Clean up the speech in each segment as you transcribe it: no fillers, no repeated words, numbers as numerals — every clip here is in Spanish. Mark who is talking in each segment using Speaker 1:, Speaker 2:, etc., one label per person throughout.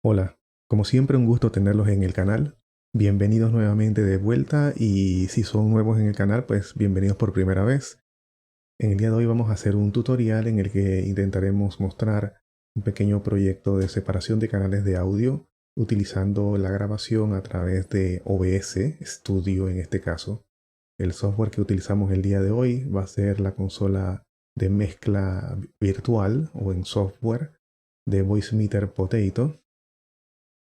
Speaker 1: Hola, como siempre un gusto tenerlos en el canal. Bienvenidos nuevamente de vuelta y si son nuevos en el canal, pues bienvenidos por primera vez. En el día de hoy vamos a hacer un tutorial en el que intentaremos mostrar un pequeño proyecto de separación de canales de audio utilizando la grabación a través de OBS Studio en este caso. El software que utilizamos el día de hoy va a ser la consola de mezcla virtual o en software de Voicemeeter Potato,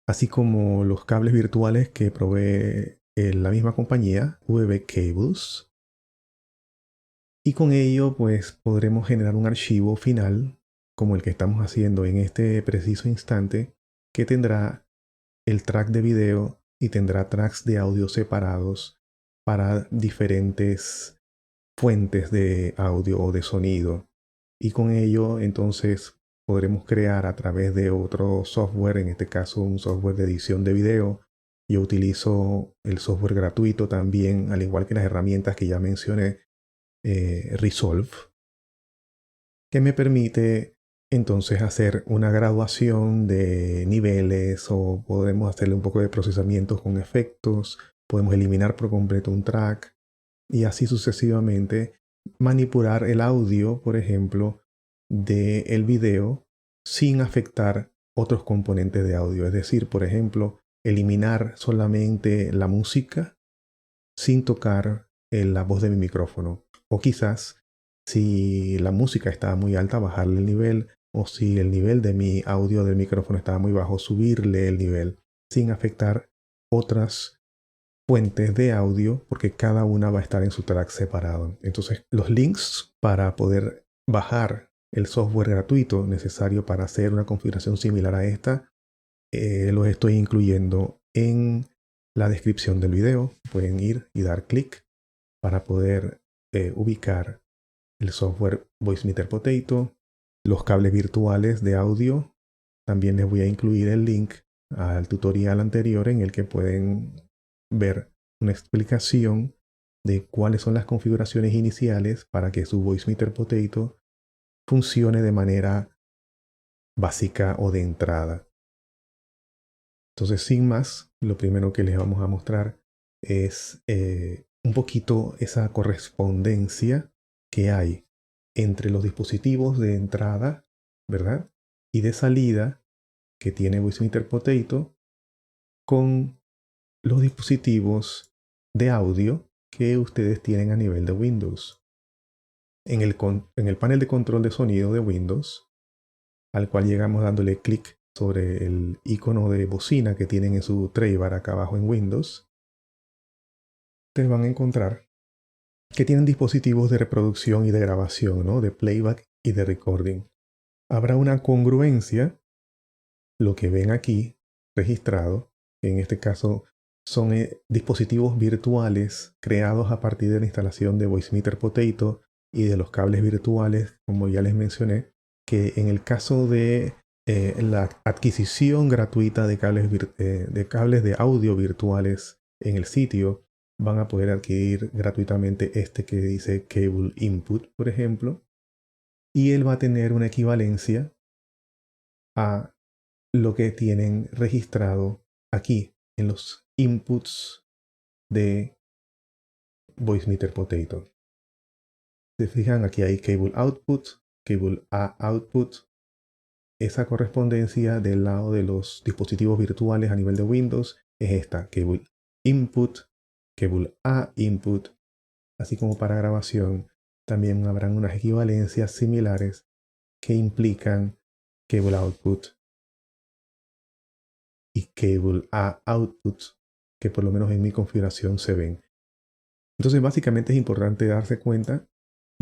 Speaker 1: así como los cables virtuales que provee la misma compañía, VB Cables. Y con ello pues podremos generar un archivo final como el que estamos haciendo en este preciso instante, que tendrá el track de video y tendrá tracks de audio separados para diferentes fuentes de audio o de sonido. Y con ello entonces podremos crear a través de otro software, en este caso un software de edición de video. Yo utilizo el software gratuito también, al igual que las herramientas que ya mencioné, Resolve, que me permite entonces hacer una graduación de niveles, o podemos hacerle un poco de procesamiento con efectos, podemos eliminar por completo un track y así sucesivamente manipular el audio, por ejemplo, del video sin afectar otros componentes de audio. Es decir, por ejemplo, eliminar solamente la música sin tocar la voz de mi micrófono. O quizás, si la música está muy alta, bajarle el nivel. O si el nivel de mi audio del micrófono está muy bajo, subirle el nivel sin afectar otras fuentes de audio, porque cada una va a estar en su track separado. Entonces, los links para poder bajar el software gratuito necesario para hacer una configuración similar a esta, los estoy incluyendo en la descripción del video. Pueden ir y dar clic para poder ubicar el software Voicemeeter Potato, los cables virtuales de audio. También les voy a incluir el link al tutorial anterior en el que pueden ver una explicación de cuáles son las configuraciones iniciales para que su Voicemeeter Potato funcione de manera básica o de entrada. Entonces, sin más, lo primero que les vamos a mostrar es un poquito esa correspondencia que hay entre los dispositivos de entrada, ¿verdad? Y de salida que tiene Voicemeeter Potato con los dispositivos de audio que ustedes tienen a nivel de Windows. En el panel de control de sonido de Windows, al cual llegamos dándole clic sobre el icono de bocina que tienen en su tray bar acá abajo en Windows, ustedes van a encontrar que tienen dispositivos de reproducción y de grabación, ¿no? De playback y de recording. Habrá una congruencia, lo que ven aquí registrado, en este caso son dispositivos virtuales creados a partir de la instalación de Voicemeeter Potato y de los cables virtuales, como ya les mencioné, que en el caso de la adquisición gratuita de cables de audio virtuales en el sitio, van a poder adquirir gratuitamente este que dice Cable Input, por ejemplo, y él va a tener una equivalencia a lo que tienen registrado aquí en los inputs de Voicemeeter Potato. Se fijan, aquí hay Cable Output, Cable A Output. Esa correspondencia del lado de los dispositivos virtuales a nivel de Windows es esta, Cable Input, Cable A Input. Así como para grabación, también habrán unas equivalencias similares que implican Cable Output y Cable A Output, que por lo menos en mi configuración se ven. Entonces, básicamente es importante darse cuenta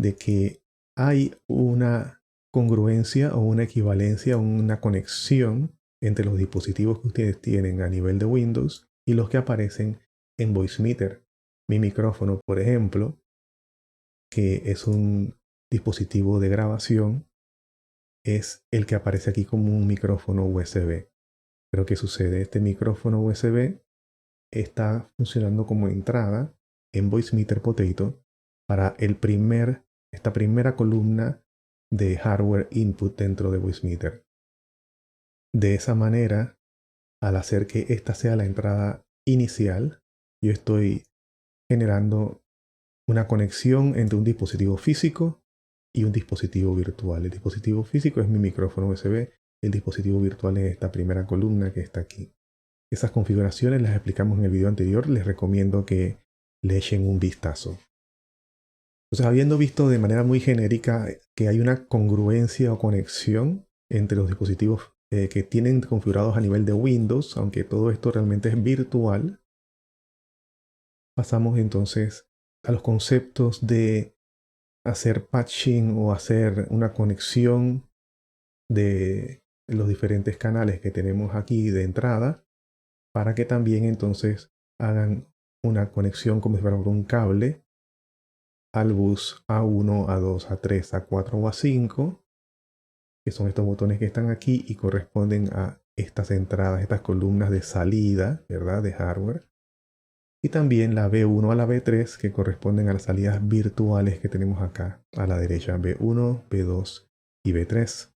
Speaker 1: de que hay una congruencia o una equivalencia, una conexión entre los dispositivos que ustedes tienen a nivel de Windows y los que aparecen en Voicemeeter. Mi micrófono, por ejemplo, que es un dispositivo de grabación, es el que aparece aquí como un micrófono USB. Pero ¿qué sucede? Este micrófono USB está funcionando como entrada en Voicemeeter Potato para esta primera columna de hardware input dentro de Voicemeeter. De esa manera, al hacer que esta sea la entrada inicial, yo estoy generando una conexión entre un dispositivo físico y un dispositivo virtual. El dispositivo físico es mi micrófono USB, el dispositivo virtual es esta primera columna que está aquí. Esas configuraciones las explicamos en el video anterior, les recomiendo que le echen un vistazo. Entonces, habiendo visto de manera muy genérica que hay una congruencia o conexión entre los dispositivos que tienen configurados a nivel de Windows, aunque todo esto realmente es virtual, pasamos entonces a los conceptos de hacer patching o hacer una conexión de los diferentes canales que tenemos aquí de entrada para que también entonces hagan una conexión como si fuera un cable al bus A1, A2, A3, A4 o A5, que son estos botones que están aquí y corresponden a estas entradas, estas columnas de salida, ¿verdad? De hardware. Y también la B1 a la B3, que corresponden a las salidas virtuales que tenemos acá a la derecha, B1, B2 y B3.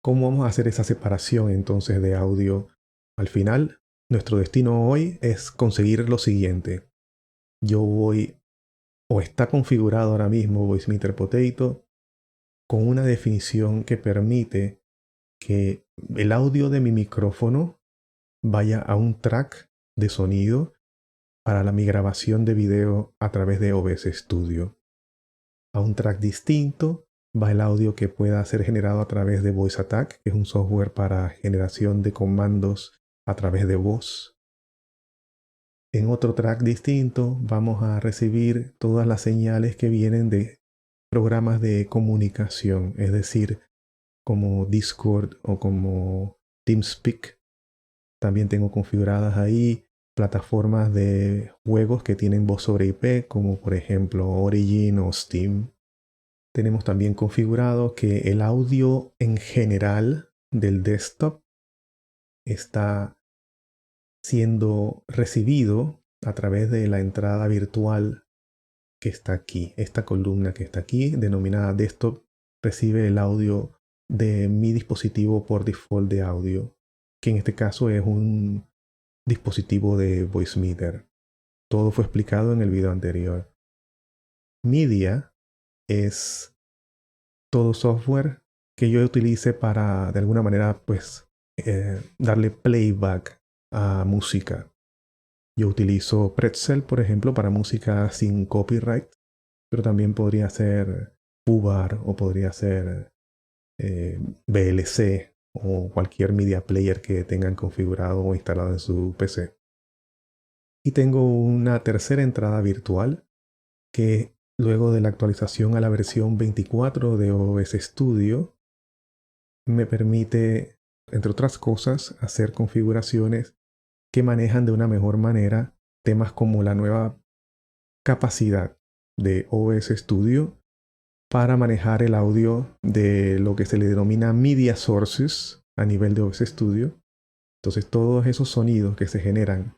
Speaker 1: ¿Cómo vamos a hacer esa separación entonces de audio? Al final, nuestro destino hoy es conseguir lo siguiente. Yo voy, o está configurado ahora mismo Voicemeeter Potato, con una definición que permite que el audio de mi micrófono vaya a un track de sonido para mi grabación de video a través de OBS Studio. A un track distinto va el audio que pueda ser generado a través de VoiceAttack, que es un software para generación de comandos a través de voz. En otro track distinto vamos a recibir todas las señales que vienen de programas de comunicación, es decir, como Discord o como TeamSpeak. También tengo configuradas ahí plataformas de juegos que tienen voz sobre IP, como por ejemplo Origin o Steam. Tenemos también configurado que el audio en general del desktop está siendo recibido a través de la entrada virtual que está aquí. Esta columna que está aquí, denominada desktop, recibe el audio de mi dispositivo por default de audio, que en este caso es un dispositivo de Voicemeeter. Todo fue explicado en el video anterior. Media es todo software que yo utilice para, de alguna manera, pues, darle playback a música. Yo utilizo Pretzel, por ejemplo, para música sin copyright, pero también podría ser Ubar o podría ser VLC o cualquier media player que tengan configurado o instalado en su PC. Y tengo una tercera entrada virtual que luego de la actualización a la versión 24 de OBS Studio me permite, entre otras cosas, hacer configuraciones que manejan de una mejor manera temas como la nueva capacidad de OBS Studio para manejar el audio de lo que se le denomina media sources a nivel de OBS Studio. Entonces todos esos sonidos que se generan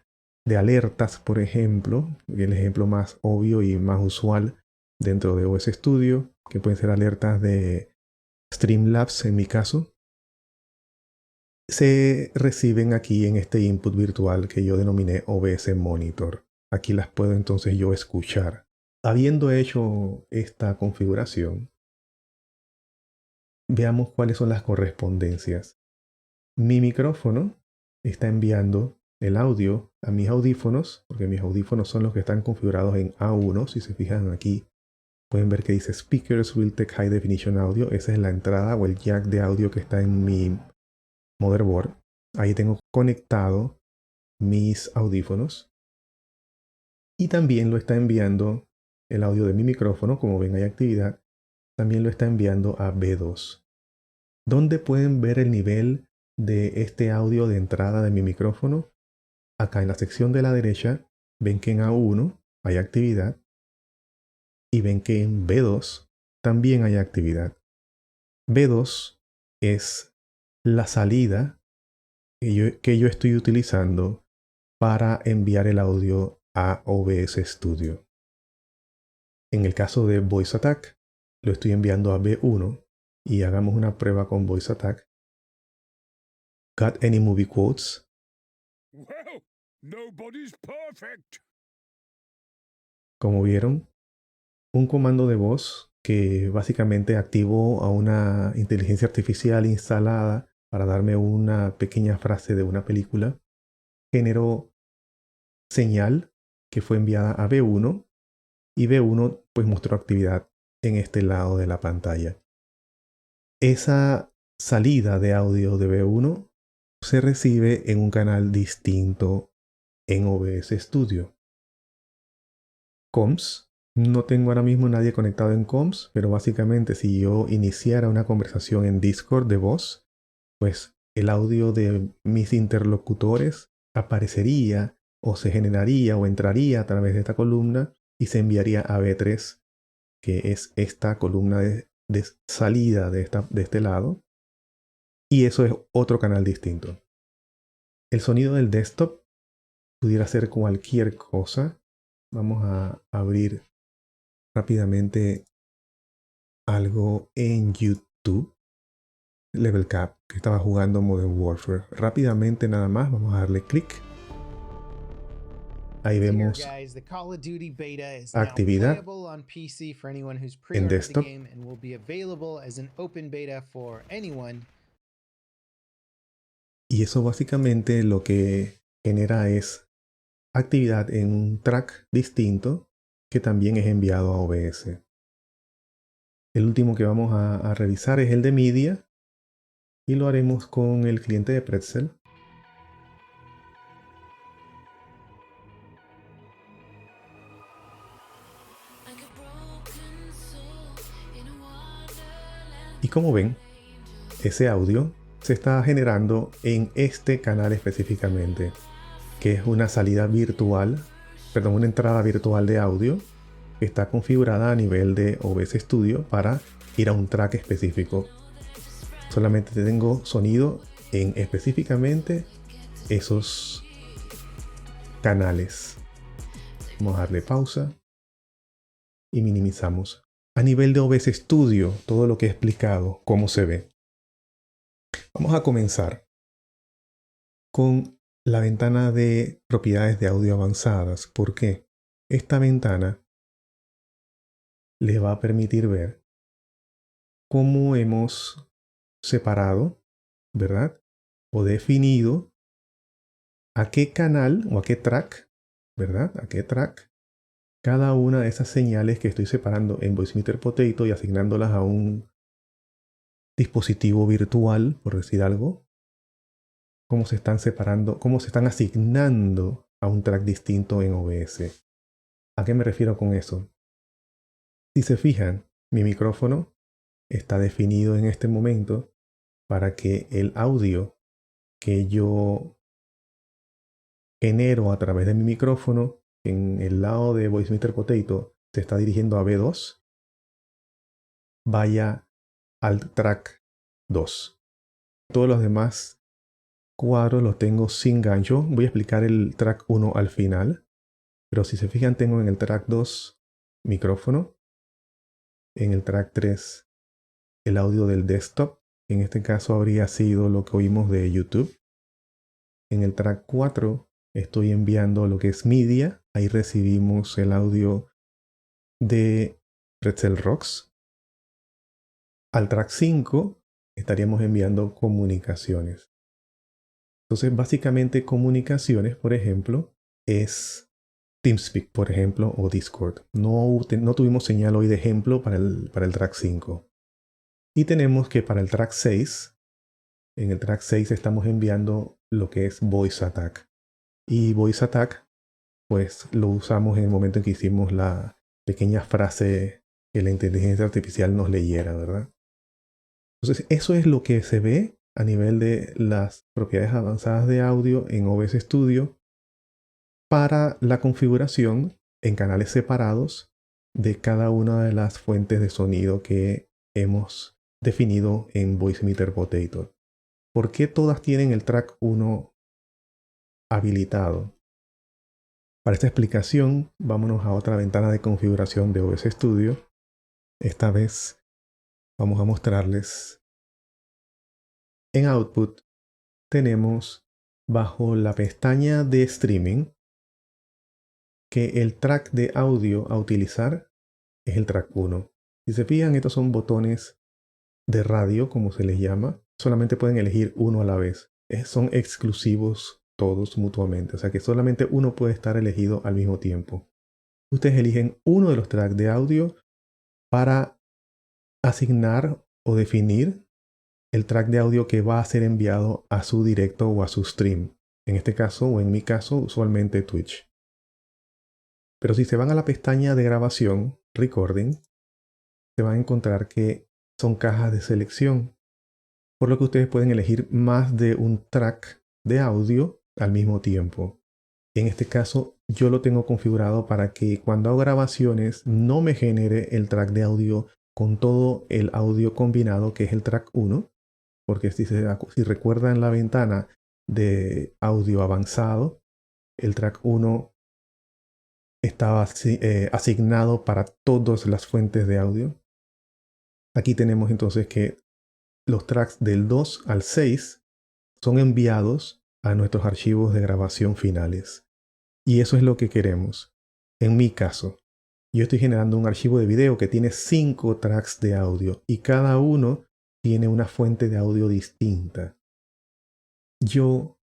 Speaker 1: de alertas, por ejemplo, el ejemplo más obvio y más usual dentro de OBS Studio, que pueden ser alertas de Streamlabs en mi caso, se reciben aquí en este input virtual que yo denominé OBS Monitor. Aquí las puedo entonces yo escuchar. Habiendo hecho esta configuración, veamos cuáles son las correspondencias. Mi micrófono está enviando el audio a mis audífonos, porque mis audífonos son los que están configurados en A1. Si se fijan aquí, pueden ver que dice Speakers will take high definition audio. Esa es la entrada o el jack de audio que está en mi motherboard. Ahí tengo conectado mis audífonos. Y también lo está enviando el audio de mi micrófono, como ven hay actividad. También lo está enviando a B2. ¿Dónde pueden ver el nivel de este audio de entrada de mi micrófono? Acá en la sección de la derecha ven que en A1 hay actividad y ven que en B2 también hay actividad. B2 es la salida que yo estoy utilizando para enviar el audio a OBS Studio. En el caso de VoiceAttack, lo estoy enviando a B1 y hagamos una prueba con VoiceAttack. Got any movie quotes?
Speaker 2: Well, nobody's perfect.
Speaker 1: Como vieron, un comando de voz que básicamente activó a una inteligencia artificial instalada para darme una pequeña frase de una película, generó señal que fue enviada a B1 y B1 pues mostró actividad en este lado de la pantalla. Esa salida de audio de B1 se recibe en un canal distinto en OBS Studio. Comms. No tengo ahora mismo nadie conectado en Comms, pero básicamente si yo iniciara una conversación en Discord de voz, pues el audio de mis interlocutores aparecería o se generaría o entraría a través de esta columna y se enviaría a B3, que es esta columna de salida de este lado. Y eso es otro canal distinto. El sonido del desktop pudiera ser cualquier cosa. Vamos a abrir rápidamente algo en YouTube. Level Cap, que estaba jugando Modern Warfare. Rápidamente nada más, vamos a darle clic. Ahí vemos actividad en desktop. Y eso básicamente lo que genera es actividad en un track distinto que también es enviado a OBS. El último que vamos a revisar es el de media y lo haremos con el cliente de Pretzel. Y como ven, ese audio se está generando en este canal específicamente, que es una salida virtual, perdón, una entrada virtual de audio que está configurada a nivel de OBS Studio para ir a un track específico. Solamente tengo sonido en específicamente esos canales. Vamos a darle pausa y minimizamos. A nivel de OBS Studio, todo lo que he explicado, cómo se ve. Vamos a comenzar con la ventana de propiedades de audio avanzadas. ¿Por qué? Esta ventana le va a permitir ver cómo hemos separado, ¿verdad? O definido a qué canal o a qué track, ¿verdad? A qué track cada una de esas señales que estoy separando en Voicemeeter Potato y asignándolas a un dispositivo virtual, por decir algo, cómo se están separando, cómo se están asignando a un track distinto en OBS. ¿A qué me refiero con eso? Si se fijan, mi micrófono está definido en este momento para que el audio que yo genero a través de mi micrófono en el lado de Voicemeeter Potato se está dirigiendo a B2, vaya al track 2. Todos los demás cuadros los tengo sin gancho. Voy a explicar el track 1 al final. Pero si se fijan, tengo en el track 2 micrófono. En el track 3 el audio del desktop. En este caso habría sido lo que oímos de YouTube. En el track 4 estoy enviando lo que es media. Ahí recibimos el audio de Pretzel Rocks. Al track 5 estaríamos enviando comunicaciones. Entonces, básicamente comunicaciones, por ejemplo, es TeamSpeak, por ejemplo, o Discord. No tuvimos señal hoy de ejemplo para el track 5. Y tenemos que para el track 6, en el track 6 estamos enviando lo que es Voice Attack. Y Voice Attack, pues lo usamos en el momento en que hicimos la pequeña frase que la inteligencia artificial nos leyera, ¿verdad? Entonces, eso es lo que se ve a nivel de las propiedades avanzadas de audio en OBS Studio para la configuración en canales separados de cada una de las fuentes de sonido que hemos definido en Voicemeeter Potato. ¿Por qué todas tienen el track 1 habilitado? Para esta explicación, vámonos a otra ventana de configuración de OBS Studio. Esta vez vamos a mostrarles en Output tenemos bajo la pestaña de streaming que el track de audio a utilizar es el track 1. Si se fijan, estos son botones de radio, como se les llama. Solamente pueden elegir uno a la vez. Son exclusivos todos mutuamente. O sea que solamente uno puede estar elegido al mismo tiempo. Ustedes eligen uno de los tracks de audio para asignar o definir el track de audio que va a ser enviado a su directo o a su stream. En este caso, o en mi caso, usualmente Twitch. Pero si se van a la pestaña de grabación, Recording, se van a encontrar que son cajas de selección, por lo que ustedes pueden elegir más de un track de audio al mismo tiempo. En este caso, yo lo tengo configurado para que cuando hago grabaciones no me genere el track de audio con todo el audio combinado, que es el track 1, porque si recuerdan la ventana de audio avanzado, el track 1 estaba asignado para todas las fuentes de audio. Aquí tenemos entonces que los tracks del 2 al 6 son enviados a nuestros archivos de grabación finales. Y eso es lo que queremos. En mi caso, yo estoy generando un archivo de video que tiene 5 tracks de audio y cada uno tiene una fuente de audio distinta. Yo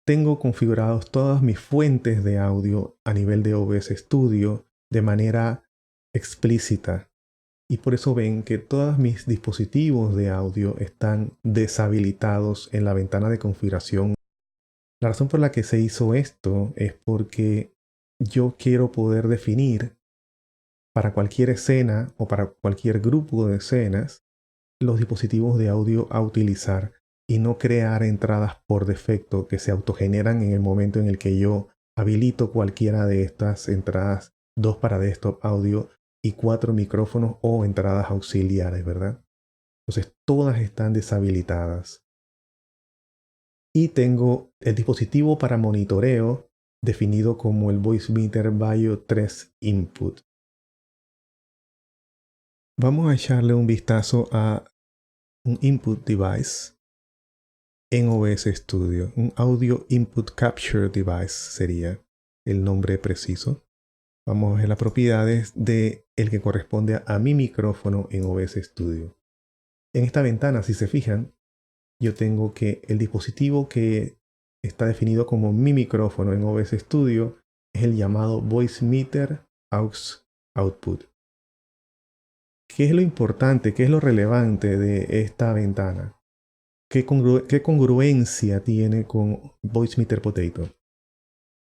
Speaker 1: tengo configurados todas mis fuentes de audio a nivel de OBS Studio de manera explícita. Y por eso ven que todos mis dispositivos de audio están deshabilitados en la ventana de configuración. La razón por la que se hizo esto es porque yo quiero poder definir para cualquier escena o para cualquier grupo de escenas los dispositivos de audio a utilizar y no crear entradas por defecto que se autogeneran en el momento en el que yo habilito cualquiera de estas entradas, 2 para desktop audio y 4 micrófonos o entradas auxiliares, ¿verdad? Entonces todas están deshabilitadas. Y tengo el dispositivo para monitoreo definido como el Voicemeeter Vaio 3 Input. Vamos a echarle un vistazo a un input device en OBS Studio. Un Audio Input Capture Device sería el nombre preciso. Vamos a ver las propiedades de el que corresponde a mi micrófono en OBS Studio. En esta ventana, si se fijan, yo tengo que el dispositivo que está definido como mi micrófono en OBS Studio es el llamado Voicemeeter Aux Output. ¿Qué es lo importante? ¿Qué es lo relevante de esta ventana? ¿Qué congruencia tiene con Voicemeeter Potato?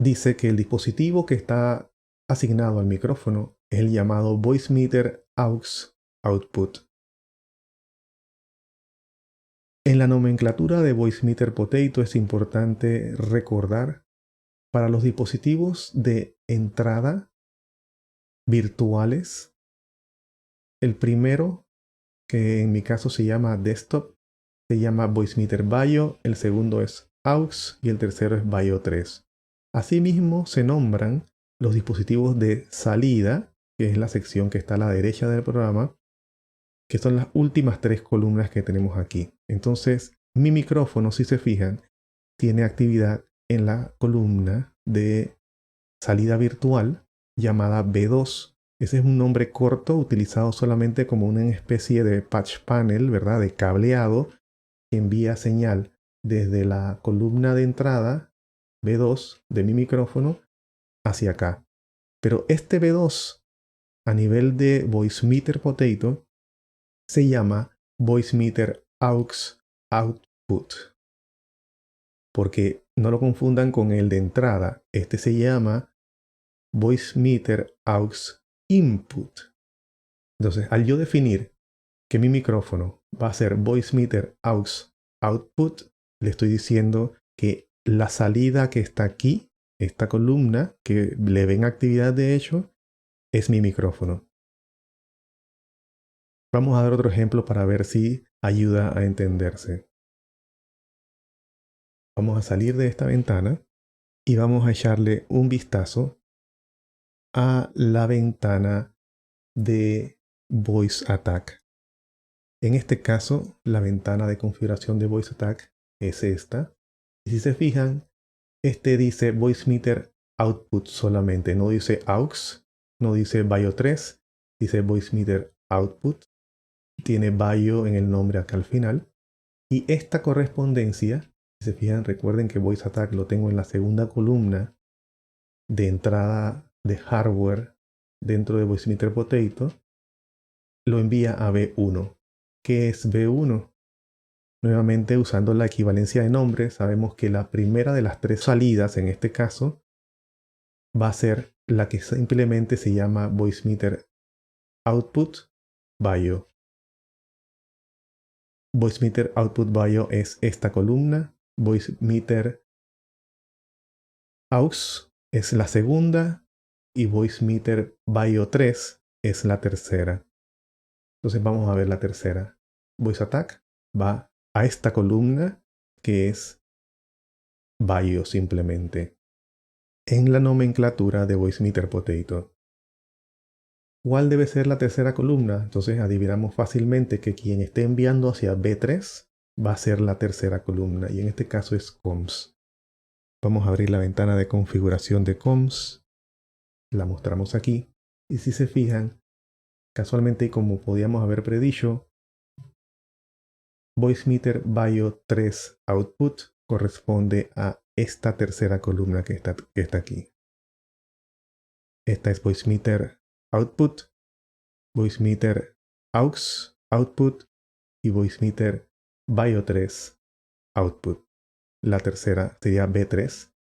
Speaker 1: Dice que el dispositivo que está asignado al micrófono es el llamado Voicemeeter Aux Output. En la nomenclatura de Voicemeeter Potato es importante recordar para los dispositivos de entrada virtuales, el primero, que en mi caso se llama Desktop, se llama Voicemeeter Vaio, el segundo es Aux y el tercero es Vaio 3. Asimismo se nombran los dispositivos de salida, que es la sección que está a la derecha del programa, que son las últimas 3 columnas que tenemos aquí. Entonces, mi micrófono, si se fijan, tiene actividad en la columna de salida virtual llamada B2. Ese es un nombre corto utilizado solamente como una especie de patch panel, ¿verdad? De cableado que envía señal desde la columna de entrada B2 de mi micrófono hacia acá. Pero este B2 a nivel de Voicemeeter Potato se llama Voicemeeter Aux Output. Porque no lo confundan con el de entrada. Este se llama Voicemeeter Aux Input. Entonces, al yo definir que mi micrófono va a ser Voicemeeter Aux Output, le estoy diciendo que la salida que está aquí, esta columna que le ven actividad de hecho, es mi micrófono. Vamos a dar otro ejemplo para ver si ayuda a entenderse. Vamos a salir de esta ventana y vamos a echarle un vistazo a la ventana de Voice Attack. En este caso, la ventana de configuración de Voice Attack es esta. Y si se fijan, este dice Voicemeeter Output solamente, no dice AUX, no dice Bio 3, dice Voicemeeter Output, tiene Bio en el nombre acá al final. Y esta correspondencia, si se fijan, recuerden que VoiceAttack lo tengo en la segunda columna de entrada de hardware dentro de Voicemeeter Potato, lo envía a B1. ¿Qué es B1? Nuevamente, usando la equivalencia de nombres, sabemos que la primera de las tres salidas, en este caso, va a ser la que simplemente se llama Voicemeeter Output Bio. Voicemeeter Output Bio es esta columna. Voicemeeter AUX es la segunda. Y Voicemeeter Bio 3 es la tercera. Entonces vamos a ver la tercera. VoiceAttack va a esta columna que es Bio simplemente, en la nomenclatura de Voicemeeter Potato. ¿Cuál debe ser la tercera columna? Entonces adivinamos fácilmente que quien esté enviando hacia B3 va a ser la tercera columna, y en este caso es comms. Vamos a abrir la ventana de configuración de comms. La mostramos aquí. Y si se fijan, casualmente, como podíamos haber predicho, Voicemeeter Bio 3 Output corresponde a esta tercera columna que está aquí. Esta es Voicemeeter Output, Voicemeeter AUX Output y Voicemeeter Bio 3 Output. La tercera sería B3.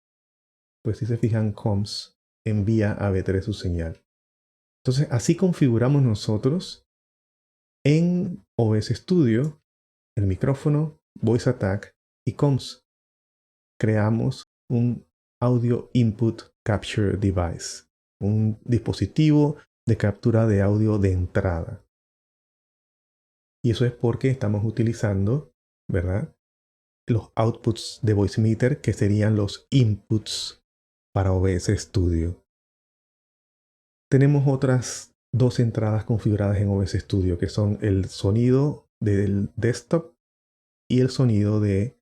Speaker 1: Pues si se fijan, comms envía a B3 su señal. Entonces así configuramos nosotros en OBS Studio el micrófono, VoiceAttack y comms. Creamos un Audio Input Capture Device, un dispositivo de captura de audio de entrada. Y eso es porque estamos utilizando, ¿verdad?, los outputs de Voicemeeter, que serían los inputs para OBS Studio. Tenemos otras dos entradas configuradas en OBS Studio, que son el sonido del desktop y el sonido de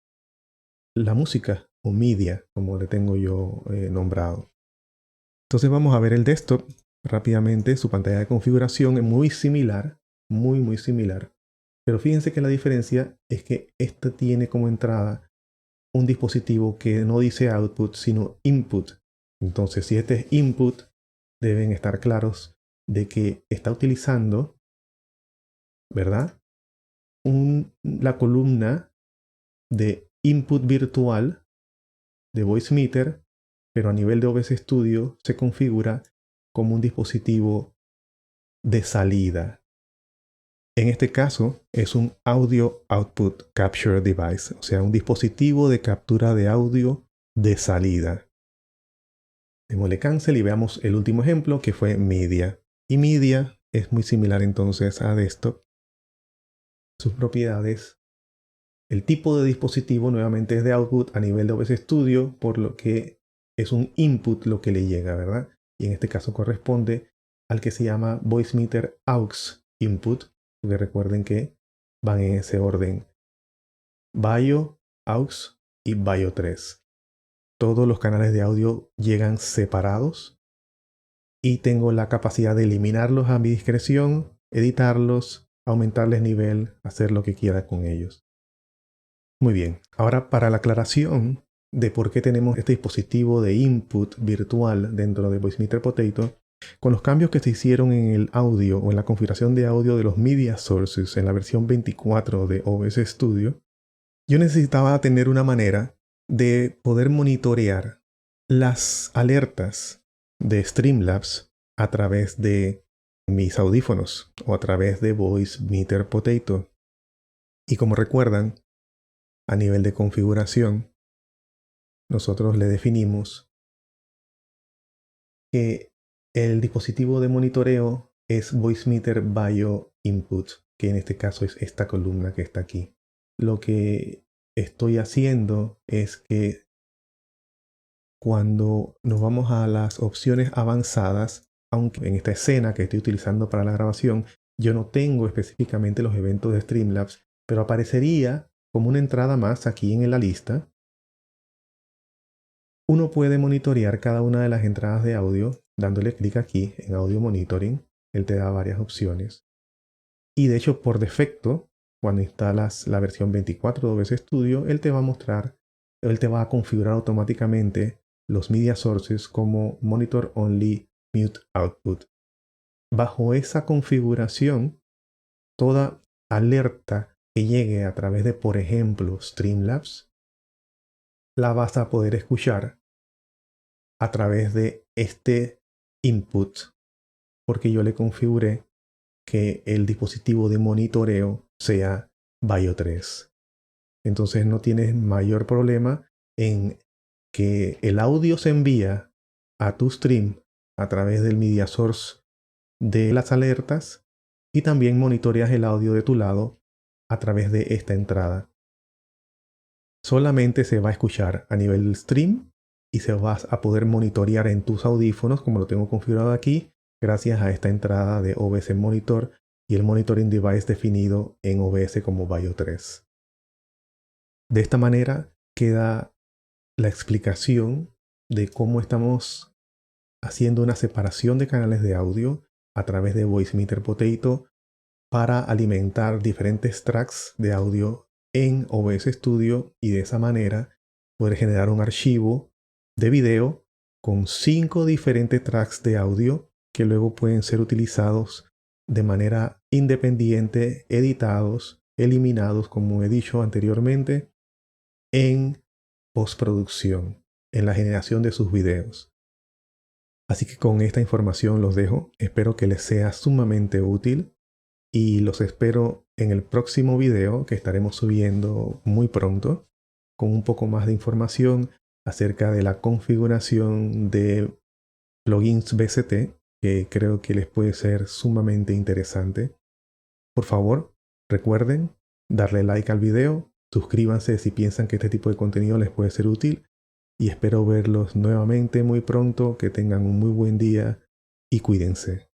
Speaker 1: la música o media, como le tengo yo nombrado. Entonces vamos a ver el desktop rápidamente. Su pantalla de configuración es muy similar, muy similar. Pero fíjense que la diferencia es que esta tiene como entrada un dispositivo que no dice output, sino input. Entonces, si este es input, deben estar claros de que está utilizando, ¿verdad?, la columna de input virtual de Voicemeeter, pero a nivel de OBS Studio se configura como un dispositivo de salida. En este caso es un Audio Output Capture Device, o sea, un dispositivo de captura de audio de salida. Démosle cancel y veamos el último ejemplo, que fue Media. Y Media es muy similar entonces a Desktop. Sus propiedades. El tipo de dispositivo nuevamente es de output a nivel de OBS Studio, por lo que es un input lo que le llega, ¿verdad? Y en este caso corresponde al que se llama Voicemeeter AUX Input, porque recuerden que van en ese orden: Bio, AUX y Bio 3. Todos los canales de audio llegan separados y tengo la capacidad de eliminarlos a mi discreción, editarlos, aumentarles nivel, hacer lo que quiera con ellos. Muy bien, ahora para la aclaración de por qué tenemos este dispositivo de input virtual dentro de Voicemeeter Potato, con los cambios que se hicieron en el audio o en la configuración de audio de los media sources en la versión 24 de OBS Studio, yo necesitaba tener una manera de poder monitorear las alertas de Streamlabs a través de mis audífonos o a través de Voicemeeter Potato. Y como recuerdan, a nivel de configuración, nosotros le definimos que el dispositivo de monitoreo es Voicemeeter Bio Input, que en este caso es esta columna que está aquí. Lo que estoy haciendo es que cuando nos vamos a las opciones avanzadas, aunque en esta escena que estoy utilizando para la grabación, yo no tengo específicamente los eventos de Streamlabs, pero aparecería como una entrada más aquí en la lista. uno puede monitorear cada una de las entradas de audio dándole clic aquí en Audio Monitoring. Él te da varias opciones. Y de hecho, por defecto, cuando instalas la versión 24 de OBS Studio, él te va a configurar automáticamente los media sources como Monitor Only Mute Output. Bajo esa configuración, toda alerta que llegue a través de, por ejemplo, Streamlabs, la vas a poder escuchar a través de este input, porque yo le configuré que el dispositivo de monitoreo sea Vaio 3. Entonces no tienes mayor problema en que el audio se envía a tu stream a través del media source de las alertas y también monitoreas el audio de tu lado a través de esta entrada. Solamente se va a escuchar a nivel del stream y se vas a poder monitorear en tus audífonos como lo tengo configurado aquí gracias a esta entrada de OBS Monitor y el Monitoring Device definido en OBS como Vaio 3. De esta manera queda la explicación de cómo estamos haciendo una separación de canales de audio a través de Voicemeeter Potato para alimentar diferentes tracks de audio en OBS Studio y de esa manera poder generar un archivo de video con 5 diferentes tracks de audio que luego pueden ser utilizados de manera independiente, editados, eliminados, como he dicho anteriormente, en postproducción, en la generación de sus videos. Así que con esta información los dejo. Espero que les sea sumamente útil y los espero en el próximo video que estaremos subiendo muy pronto con un poco más de información acerca de la configuración de plugins VST, que creo que les puede ser sumamente interesante. Por favor, recuerden darle like al video, suscríbanse si piensan que este tipo de contenido les puede ser útil y espero verlos nuevamente muy pronto. Que tengan un muy buen día y cuídense.